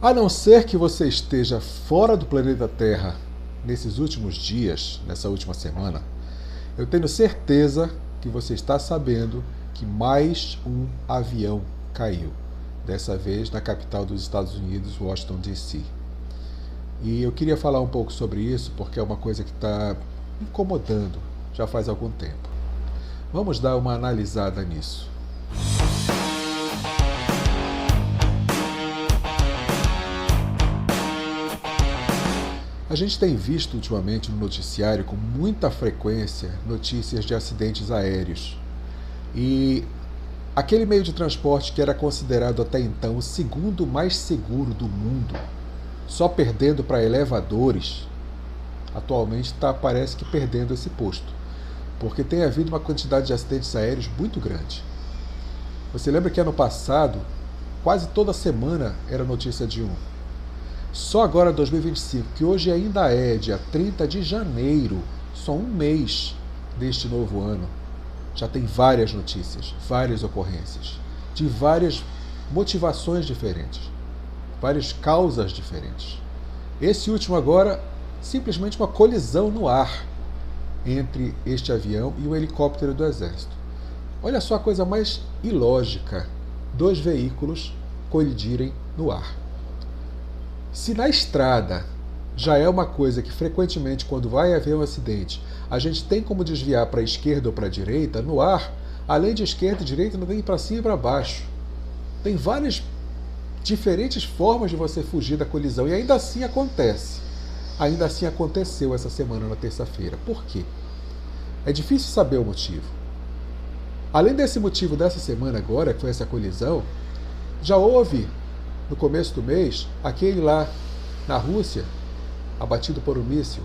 A não ser que você esteja fora do planeta Terra nesses últimos dias, nessa última semana, eu tenho certeza que você está sabendo que mais um avião caiu. Dessa vez na capital dos Estados Unidos, Washington, D.C. E eu queria falar um pouco sobre isso porque é uma coisa que está incomodando já faz algum tempo. Vamos dar uma analisada nisso. A gente tem visto ultimamente no noticiário com muita frequência notícias de acidentes aéreos. E aquele meio de transporte que era considerado até então o segundo mais seguro do mundo, só perdendo para elevadores, atualmente parece que perdendo esse posto, porque tem havido uma quantidade de acidentes aéreos muito grande. Você lembra que ano passado, quase toda semana era notícia de um. Só agora 2025, que hoje ainda é dia 30 de janeiro, só um mês deste novo ano, já tem várias notícias, várias ocorrências, de várias motivações diferentes, várias causas diferentes. Esse último agora, simplesmente uma colisão no ar entre este avião e um helicóptero do Exército. Olha só a coisa mais ilógica, dois veículos colidirem no ar. Se na estrada já é uma coisa que frequentemente quando vai haver um acidente, a gente tem como desviar para a esquerda ou para a direita, no ar, além de esquerda e direita, não tem para cima e para baixo. Tem várias diferentes formas de você fugir da colisão e ainda assim acontece. Ainda assim aconteceu essa semana na terça-feira. Por quê? É difícil saber o motivo. Além desse motivo dessa semana agora, que foi essa colisão, já houve no começo do mês, aquele lá na Rússia, abatido por um míssil.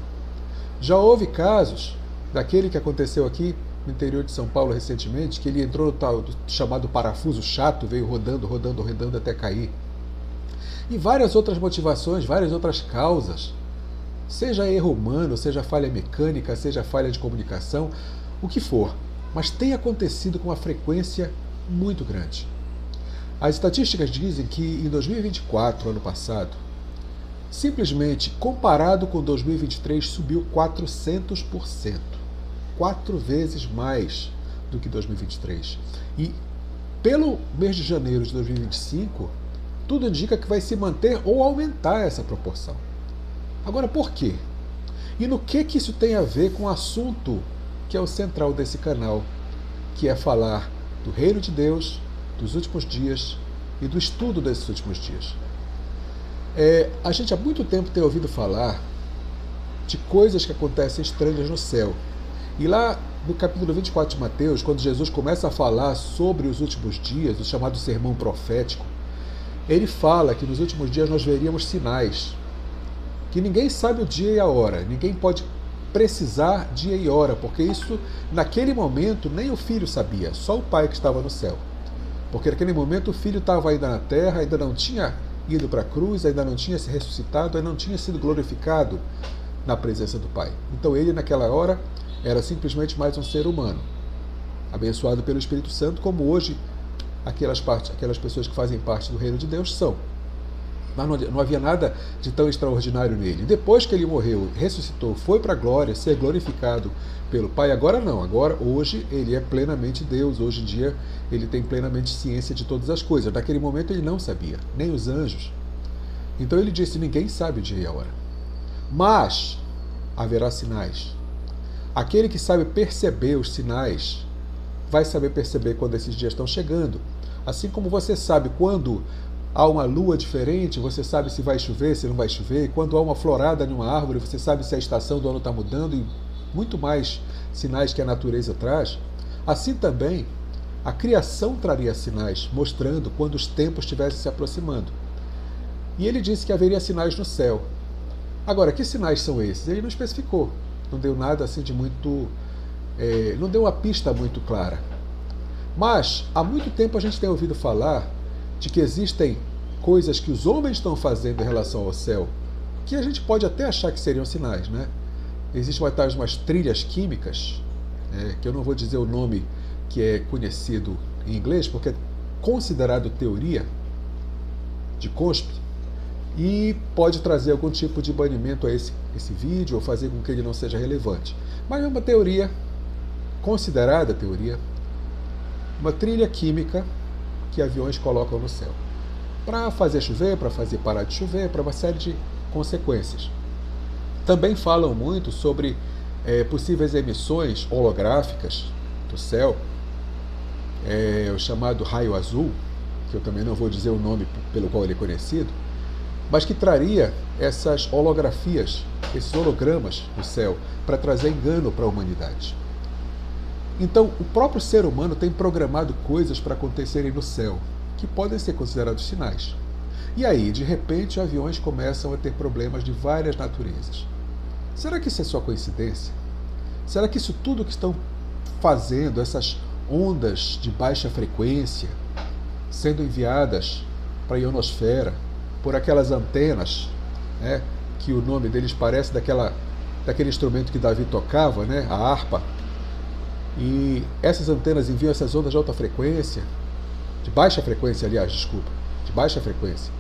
Já houve casos daquele que aconteceu aqui no interior de São Paulo recentemente, que ele entrou no tal chamado parafuso chato, veio rodando, rodando, rodando até cair. E várias outras motivações, várias outras causas. Seja erro humano, seja falha mecânica, seja falha de comunicação, o que for. Mas tem acontecido com uma frequência muito grande. As estatísticas dizem que em 2024, ano passado, simplesmente comparado com 2023, subiu 400%. 4 vezes mais do que 2023. E pelo mês de janeiro de 2025, tudo indica que vai se manter ou aumentar essa proporção. Agora, por quê? E no que isso tem a ver com o assunto que é o central desse canal, que é falar do reino de Deus, dos últimos dias e do estudo desses últimos dias. A gente há muito tempo tem ouvido falar de coisas que acontecem estranhas no céu. E lá no capítulo 24 de Mateus, quando Jesus começa a falar sobre os últimos dias, o chamado sermão profético, ele fala que nos últimos dias nós veríamos sinais, que ninguém sabe o dia e a hora, ninguém pode precisar dia e hora, porque isso, naquele momento, nem o filho sabia, só o pai que estava no céu. Porque naquele momento o filho estava ainda na terra, ainda não tinha ido para a cruz, ainda não tinha se ressuscitado, ainda não tinha sido glorificado na presença do Pai. Então ele, naquela hora, era simplesmente mais um ser humano, abençoado pelo Espírito Santo, como hoje aquelas pessoas que fazem parte do reino de Deus são. Mas não havia nada de tão extraordinário nele. Depois que ele morreu, ressuscitou, foi para a glória, ser glorificado pelo Pai, agora não. Agora, hoje, ele é plenamente Deus. Hoje em dia, ele tem plenamente ciência de todas as coisas. Naquele momento, ele não sabia, nem os anjos. Então ele disse, ninguém sabe o dia e a hora. Mas haverá sinais. Aquele que sabe perceber os sinais, vai saber perceber quando esses dias estão chegando. Assim como você sabe quando há uma lua diferente, você sabe se vai chover, se não vai chover. Quando há uma florada em uma árvore, você sabe se a estação do ano está mudando e muito mais sinais que a natureza traz. Assim também, a criação traria sinais, mostrando quando os tempos estivessem se aproximando. E ele disse que haveria sinais no céu. Agora, que sinais são esses? Ele não especificou. Não deu nada assim de muito... não deu uma pista muito clara. Mas, há muito tempo a gente tem ouvido falar de que existem coisas que os homens estão fazendo em relação ao céu, que a gente pode até achar que seriam sinais, né? Existem umas trilhas químicas, que eu não vou dizer o nome que é conhecido em inglês, porque é considerado teoria de Cospe, e pode trazer algum tipo de banimento a esse vídeo ou fazer com que ele não seja relevante. Mas é uma teoria, considerada teoria, uma trilha química que aviões colocam no céu. Para fazer chover, para fazer parar de chover, para uma série de consequências. Também falam muito sobre possíveis emissões holográficas do céu, o chamado raio azul, que eu também não vou dizer o nome pelo qual ele é conhecido, mas que traria essas holografias, esses hologramas do céu, para trazer engano para a humanidade. Então, o próprio ser humano tem programado coisas para acontecerem no céu, que podem ser considerados sinais. E aí, de repente, aviões começam a ter problemas de várias naturezas. Será que isso é só coincidência? Será que isso tudo que estão fazendo, essas ondas de baixa frequência, sendo enviadas para a ionosfera por aquelas antenas, né, que o nome deles parece daquele instrumento que Davi tocava, né, a harpa, e essas antenas enviam essas ondas de alta frequência, de baixa frequência, aliás, desculpa, de baixa frequência,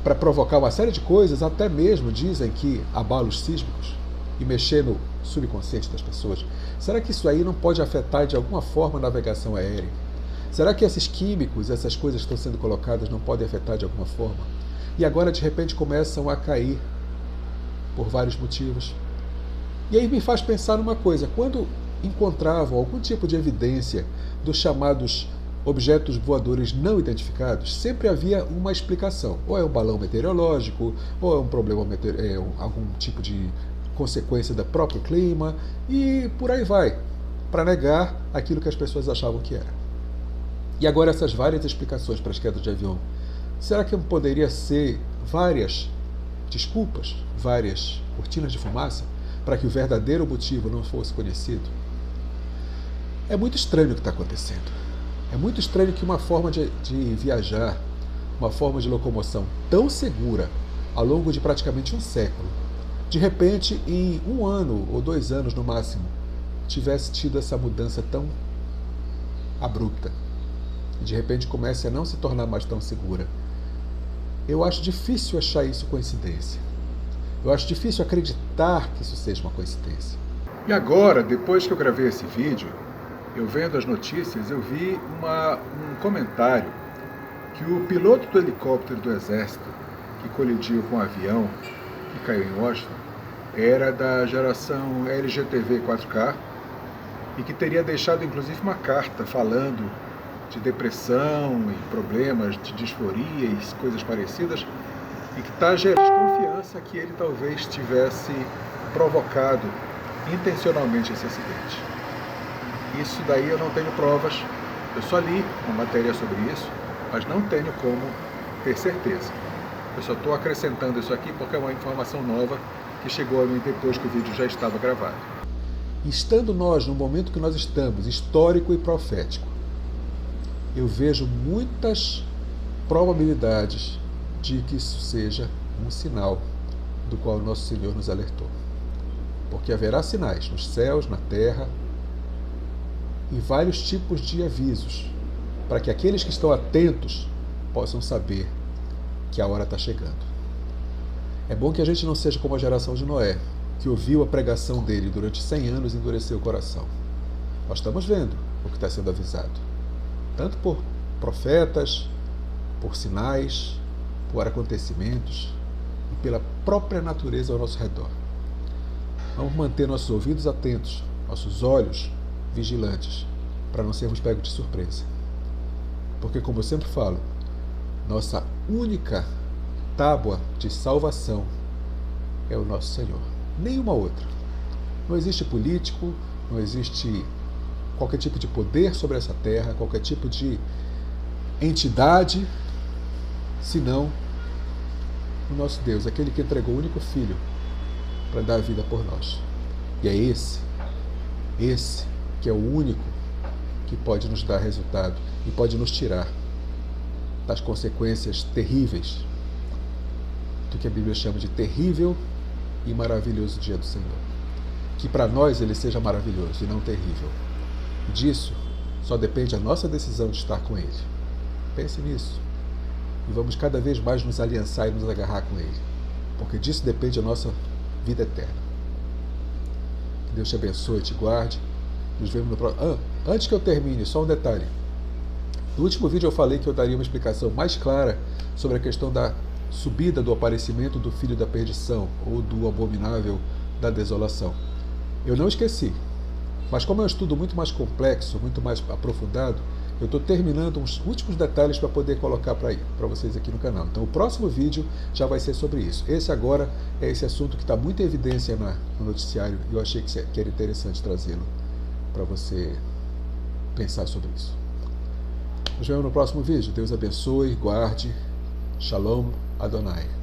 para provocar uma série de coisas, até mesmo dizem que abalos sísmicos e mexer no subconsciente das pessoas. Será que isso aí não pode afetar de alguma forma a navegação aérea? Será que esses químicos, essas coisas que estão sendo colocadas não podem afetar de alguma forma? E agora, de repente, começam a cair por vários motivos. E aí me faz pensar numa coisa. Quando encontravam algum tipo de evidência dos chamados objetos voadores não identificados, sempre havia uma explicação. Ou é um balão meteorológico, ou é um problema, algum tipo de consequência do próprio clima, e por aí vai, para negar aquilo que as pessoas achavam que era. E agora essas várias explicações para as quedas de avião, será que poderia ser várias desculpas, várias cortinas de fumaça, para que o verdadeiro motivo não fosse conhecido? É muito estranho o que está acontecendo. É muito estranho que uma forma de viajar, uma forma de locomoção tão segura, ao longo de praticamente um século, de repente, em 1 ano ou 2 anos no máximo, tivesse tido essa mudança tão abrupta. E de repente comece a não se tornar mais tão segura. Eu acho difícil achar isso coincidência. Eu acho difícil acreditar que isso seja uma coincidência. E agora, depois que eu gravei esse vídeo, eu vendo as notícias, eu vi um comentário que o piloto do helicóptero do Exército, que colidiu com um avião que caiu em Washington, era da geração LGTV 4K e que teria deixado inclusive uma carta falando de depressão e problemas de disforia e coisas parecidas, e que está gerando desconfiança que ele talvez tivesse provocado intencionalmente esse acidente. Isso daí eu não tenho provas, eu só li uma matéria sobre isso, mas não tenho como ter certeza. Eu só estou acrescentando isso aqui porque é uma informação nova que chegou a mim depois que o vídeo já estava gravado. Estando nós no momento que nós estamos, histórico e profético, eu vejo muitas probabilidades de que isso seja um sinal do qual nosso Senhor nos alertou. Porque haverá sinais nos céus, na terra, e vários tipos de avisos, para que aqueles que estão atentos possam saber que a hora está chegando. É bom que a gente não seja como a geração de Noé, que ouviu a pregação dele durante 100 anos e endureceu o coração. Nós estamos vendo o que está sendo avisado, tanto por profetas, por sinais, por acontecimentos e pela própria natureza ao nosso redor. Vamos manter nossos ouvidos atentos, nossos olhos vigilantes, para não sermos pegos de surpresa. Porque, como eu sempre falo, nossa única tábua de salvação é o nosso Senhor. Nenhuma outra. Não existe político, não existe qualquer tipo de poder sobre essa terra, qualquer tipo de entidade, senão o nosso Deus, aquele que entregou o único Filho para dar a vida por nós. E é esse que é o único que pode nos dar resultado e pode nos tirar das consequências terríveis do que a Bíblia chama de terrível e maravilhoso dia do Senhor. Que para nós ele seja maravilhoso e não terrível. Disso só depende a nossa decisão de estar com ele. Pense nisso. e vamos cada vez mais nos aliançar e nos agarrar com Ele, porque disso depende a nossa vida eterna. Que Deus te abençoe, te guarde. Nos vemos no próximo. Antes que eu termine, só um detalhe. No último vídeo eu falei que eu daria uma explicação mais clara sobre a questão da subida do aparecimento do filho da perdição ou do abominável da desolação. Eu não esqueci, mas como é um estudo muito mais complexo, muito mais aprofundado, eu estou terminando uns últimos detalhes para poder colocar para vocês aqui no canal. Então o próximo vídeo já vai ser sobre isso. Esse agora é esse assunto que está muito em evidência no noticiário e eu achei que era interessante trazê-lo para você pensar sobre isso. Nos vemos no próximo vídeo. Deus abençoe, guarde. Shalom Adonai.